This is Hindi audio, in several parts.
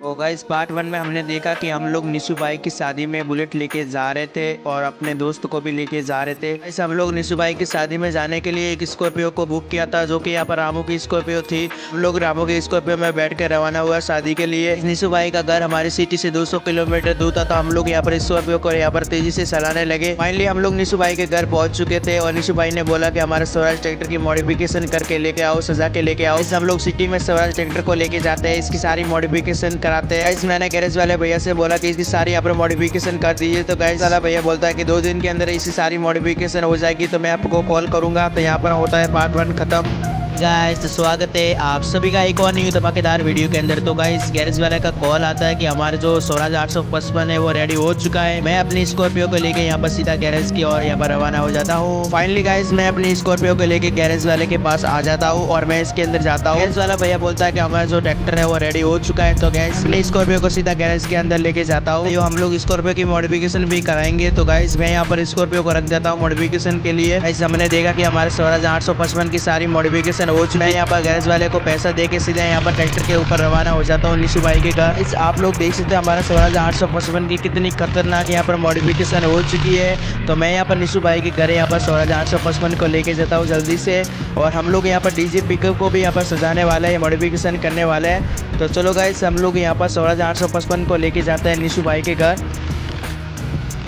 तो गाइस पार्ट 1 में हमने देखा कि हम लोग निशु भाई की शादी में बुलेट लेके जा रहे थे और अपने दोस्त को भी लेके जा रहे थे। गाइस हम लोग निशु भाई की शादी में जाने के लिए एक स्कॉर्पियो को बुक किया था, जो कि यहाँ पर रामू की स्कॉर्पियो थी। हम लोग रामू की स्कॉर्पियो में बैठ के रवाना हुआ शादी के लिए। निशु भाई का घर हमारी सिटी से 200 किलोमीटर दूर था, तो हम लोग यहाँ पर स्कॉर्पियो को यहाँ पर तेजी से चलाने लगे। फाइनली हम लोग निशु भाई के घर पहुंच चुके थे और निशु भाई ने बोला कि हमारे स्वराज ट्रैक्टर की मॉडिफिकेशन करके लेके आओ, सजा के लेके आओ। हम लोग सिटी में स्वराज ट्रैक्टर को लेके जाते हैं, इसकी सारी मॉडिफिकेशन कराते हैं। मैंने गैरेज वाले भैया से बोला कि इसकी सारी यहाँ पर मॉडिफिकेशन कर दीजिए, तो गैरेज वाला भैया बोलता है कि 2 दिन के अंदर इसकी सारी मॉडिफिकेशन हो जाएगी, तो मैं आपको कॉल करूंगा। तो यहाँ पर होता है पार्ट 1 खत्म। गाइस तो स्वागत है आप सभी का एक और न्यू धमाकेदार वीडियो के अंदर। तो गाइस गैरेज वाले का कॉल आता है कि हमारे जो स्वराज 855 है वो रेडी हो चुका है। मैं अपनी स्कॉर्पियो को लेके यहाँ पर सीधा गैरेज की ओर यहाँ पर रवाना हो जाता हूँ। फाइनली गाइस मैं अपनी स्कॉर्पियो को लेके गैरेज वाले के पास आ जाता हूँ और मैं इसके अंदर जाता हूँ। गैरेज वाला भैया बोलता है कि हमारा जो ट्रैक्टर है वो रेडी हो चुका है। तो गैस मैं स्कॉर्पियो को सीधा गैरेज के अंदर लेके जाता हूँ। जो हम लोग स्कॉर्पियो की मॉडिफिकेशन भी कराएंगे, तो गाइस मैं यहाँ पर स्कॉर्पियो को रख देता हूँ मॉडिफिकेशन के लिए। गाइस हमने देखा कि हमारे स्वराज 855 की सारी मॉडिफिकेशन हो चुकी है। यहाँ पर गैरेज वाले को पैसा दे के सीधा यहाँ पर ट्रैक्टर के ऊपर रवाना हो जाता हूँ निशु भाई के घर। इस आप लोग देख सकते हैं हमारा स्वराज 855 की कितनी खतरनाक यहाँ पर मॉडिफिकेशन हो चुकी है। तो मैं यहाँ पर निशु भाई के घर यहाँ पर स्वराज 855 को लेके जाता हूँ जल्दी से, और हम लोग यहाँ पर डीजे पिकअप को भी यहाँ पर सजाने वाले हैं, मॉडिफिकेशन करने वाले हैं। तो चलो गाइस हम लोग यहाँ पर स्वराज 855 को लेके जाते हैं निशु भाई के घर।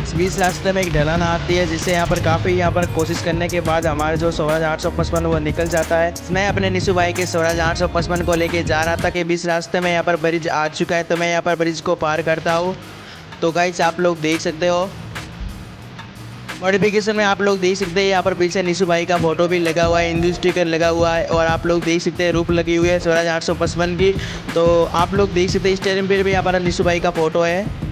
बीच रास्ते में एक ढलान आती है, जिससे यहाँ पर कोशिश करने के बाद हमारे जो स्वराज 855 वो निकल जाता है। मैं अपने निशु भाई के स्वराज 855 को लेके जा रहा था कि बीच रास्ते में यहाँ पर ब्रिज आ चुका है, तो मैं यहाँ पर ब्रिज को पार करता हूँ। तो गाइस आप लोग देख सकते हो मॉडिफिकेशन में, आप लोग देख सकते हैं यहाँ पर पीछे निशु भाई का फोटो भी लगा हुआ है, हिंदू स्टिकर लगा हुआ है, और आप लोग देख सकते हैं रूप लगी हुई है स्वराज 855 की। तो आप लोग देख सकते हैं स्टीयरिंग पर भी यहाँ पर निशु भाई का फोटो है।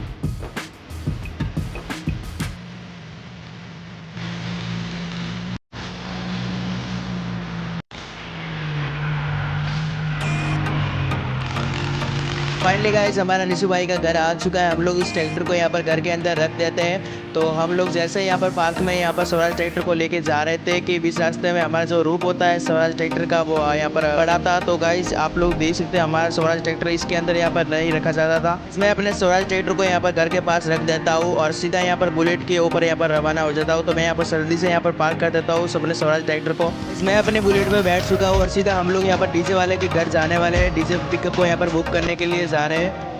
फाइनली गाइस हमारा निशु भाई का घर आ चुका है। हम लोग इस ट्रैक्टर को यहाँ पर घर के अंदर रख देते हैं। तो हम लोग जैसे यहाँ पर पार्क में यहाँ पर स्वराज ट्रैक्टर को लेके जा रहे थे कि बीच रास्ते में हमारा जो रूप होता है स्वराज ट्रैक्टर का वो यहाँ पर पड़ा था। तो गाइस आप लोग देख सकते हैं हमारा स्वराज ट्रैक्टर इसके अंदर यहाँ पर नहीं रखा जाता था। मैं अपने स्वराज ट्रैक्टर को यहाँ पर घर के पास रख देता हूँ और सीधा यहाँ पर बुलेट के ऊपर यहाँ पर रवाना हो जाता हूँ। तो मैं यहाँ पर जल्दी से यहाँ पर पार्क कर देता हूँ अपने स्वराज ट्रैक्टर को। मैं अपने बुलेट में बैठ चुका हूँ और सीधा हम लोग यहाँ पर डीजे वाले के घर जाने वाले हैं। डीजे पिकअप को यहाँ पर बुक करने के लिए जा रहे हैं।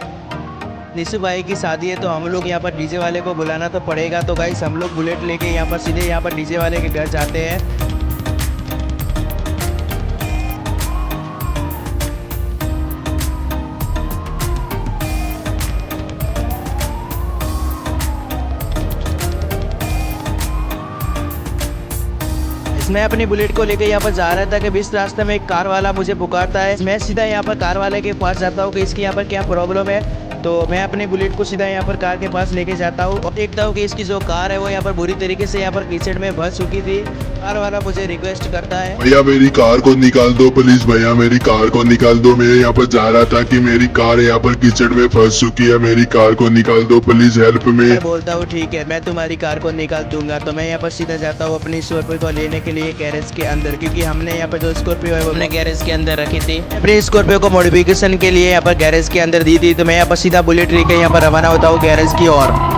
निशु भाई की शादी है, तो हम लोग यहाँ पर डीजे वाले को बुलाना तो पड़ेगा। तो गाइस हम लोग बुलेट लेके यहाँ पर सीधे यहाँ पर डीजे वाले के घर जाते हैं। मैं अपनी बुलेट को लेकर यहाँ पर जा रहा था कि बीच रास्ते में एक कार वाला मुझे पुकारता है। मैं सीधा यहाँ पर कार वाले के पास जाता हूँ कि इसकी यहाँ पर क्या प्रॉब्लम है। तो मैं अपनी बुलेट को सीधा यहाँ पर कार के पास लेके जाता हूँ और देखता हूँ कि इसकी जो कार है वो यहाँ पर बुरी तरीके से यहाँ पर कीचड़ में फंस चुकी थी। कार वाला मुझे रिक्वेस्ट करता है, भैया मेरी कार को निकाल दो प्लीज, भैया मेरी कार को निकाल दो। मैं यहाँ पर जा रहा था कि मेरी कार यहाँ पर कीचड़ में फंस चुकी है, मेरी कार को निकाल दो प्लीज, हेल्प में। मैं बोलता हूँ ठीक है मैं तुम्हारी कार को निकाल दूंगा। तो मैं यहाँ पर सीधा जाता हूँ अपनी स्कॉर्पियो को लेने के लिए गैरेज के अंदर, क्योंकि हमने यहाँ पर जो स्कॉर्पियो है वो हमने गैरेज के अंदर रखी थी। अपनी स्कॉर्पियो को मॉडिफिकेशन के लिए यहाँ पर गैरेज के अंदर दी थी। तो मैं यहाँ पर सीधा बुलेट लेके यहाँ पर रवाना होता हूँ गैरेज की ओर।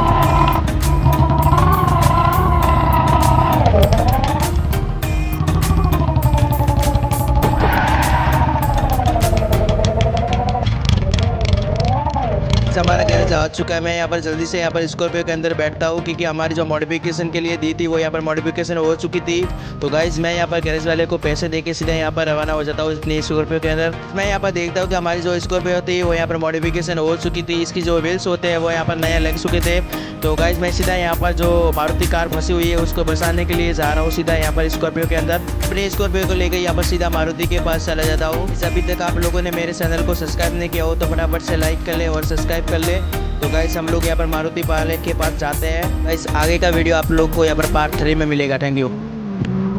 हमारा गैरेज आ चुका है। मैं यहाँ पर जल्दी से यहाँ पर स्कॉर्पियो के अंदर बैठता हूँ, क्योंकि हमारी जो मॉडिफिकेशन के लिए दी थी वो यहाँ पर मॉडिफिकेशन हो चुकी थी। तो गाइस मैं यहाँ पर गैरेज वाले को पैसे देके सीधा यहाँ पर रवाना हो जाता हूँ इतनी स्कॉर्पियो के अंदर। मैं यहाँ पर देखता हूँ कि हमारी जो स्कॉर्पियो थी वो यहाँ पर मॉडिफिकेशन हो चुकी थी, इसकी जो व्हील्स होते हैं वो यहाँ पर नया लग चुके थे। तो गाइस मैं सीधा यहाँ पर जो मारुति कार फंसी हुई है उसको बसाने के लिए जा रहा हूँ सीधा यहाँ पर स्कॉर्पियो के अंदर। अपने स्कॉर्पियो को लेकर यहाँ पर सीधा मारुति के पास चला जाता हूँ। अभी तक आप लोगों ने मेरे चैनल को सब्सक्राइब नहीं किया हो तो फटाफट से लाइक कर ले और सब्सक्राइब कर ले। तो गाइस हम लोग यहाँ पर मारुति पार्ले के पास जाते हैं। गाइस आगे का वीडियो आप लोग को यहाँ पर पार्ट 3 में मिलेगा। Thank you.